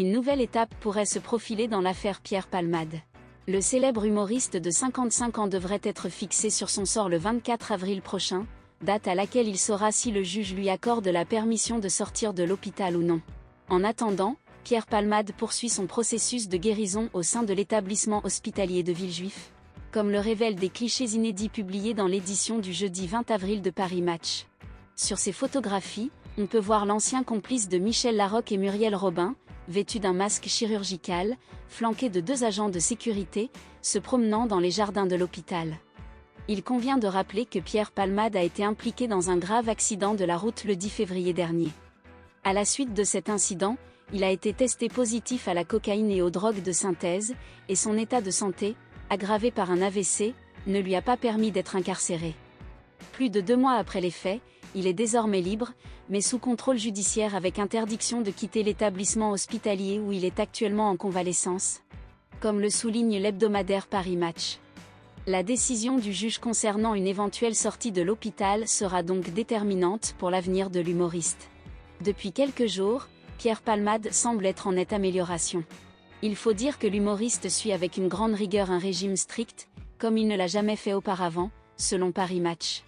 Une nouvelle étape pourrait se profiler dans l'affaire Pierre Palmade. Le célèbre humoriste de 55 ans devrait être fixé sur son sort le 24 avril prochain, date à laquelle il saura si le juge lui accorde la permission de sortir de l'hôpital ou non. En attendant, Pierre Palmade poursuit son processus de guérison au sein de l'établissement hospitalier de Villejuif, comme le révèlent des clichés inédits publiés dans l'édition du jeudi 20 avril de Paris Match. Sur ces photographies, on peut voir l'ancien complice de Michel Larocque et Muriel Robin, vêtu d'un masque chirurgical, flanqué de 2 agents de sécurité, se promenant dans les jardins de l'hôpital. Il convient de rappeler que Pierre Palmade a été impliqué dans un grave accident de la route le 10 février dernier. À la suite de cet incident, il a été testé positif à la cocaïne et aux drogues de synthèse, et son état de santé, aggravé par un AVC, ne lui a pas permis d'être incarcéré. Plus de 2 mois après les faits, il est désormais libre, mais sous contrôle judiciaire avec interdiction de quitter l'établissement hospitalier où il est actuellement en convalescence, comme le souligne l'hebdomadaire Paris Match. La décision du juge concernant une éventuelle sortie de l'hôpital sera donc déterminante pour l'avenir de l'humoriste. Depuis quelques jours, Pierre Palmade semble être en nette amélioration. Il faut dire que l'humoriste suit avec une grande rigueur un régime strict, comme il ne l'a jamais fait auparavant, selon Paris Match.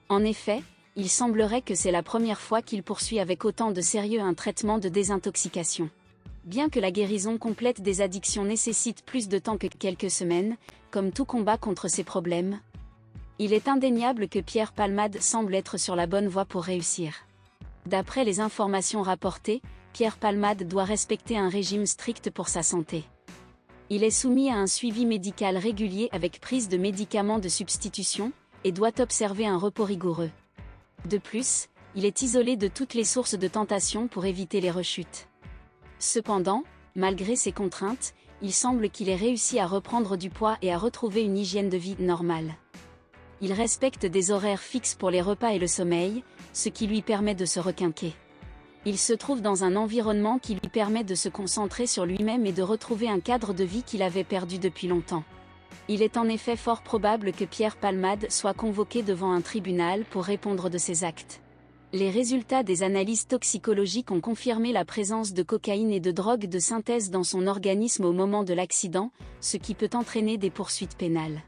En effet, il semblerait que c'est la première fois qu'il poursuit avec autant de sérieux un traitement de désintoxication. Bien que la guérison complète des addictions nécessite plus de temps que quelques semaines, comme tout combat contre ces problèmes, il est indéniable que Pierre Palmade semble être sur la bonne voie pour réussir. D'après les informations rapportées, Pierre Palmade doit respecter un régime strict pour sa santé. Il est soumis à un suivi médical régulier avec prise de médicaments de substitution, et doit observer un repos rigoureux. De plus, il est isolé de toutes les sources de tentation pour éviter les rechutes. Cependant, malgré ces contraintes, il semble qu'il ait réussi à reprendre du poids et à retrouver une hygiène de vie normale. Il respecte des horaires fixes pour les repas et le sommeil, ce qui lui permet de se requinquer. Il se trouve dans un environnement qui lui permet de se concentrer sur lui-même et de retrouver un cadre de vie qu'il avait perdu depuis longtemps. Il est en effet fort probable que Pierre Palmade soit convoqué devant un tribunal pour répondre de ses actes. Les résultats des analyses toxicologiques ont confirmé la présence de cocaïne et de drogue de synthèse dans son organisme au moment de l'accident, ce qui peut entraîner des poursuites pénales.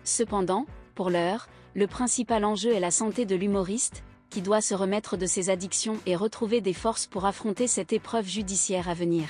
Cependant, pour l'heure, le principal enjeu est la santé de l'humoriste, qui doit se remettre de ses addictions et retrouver des forces pour affronter cette épreuve judiciaire à venir.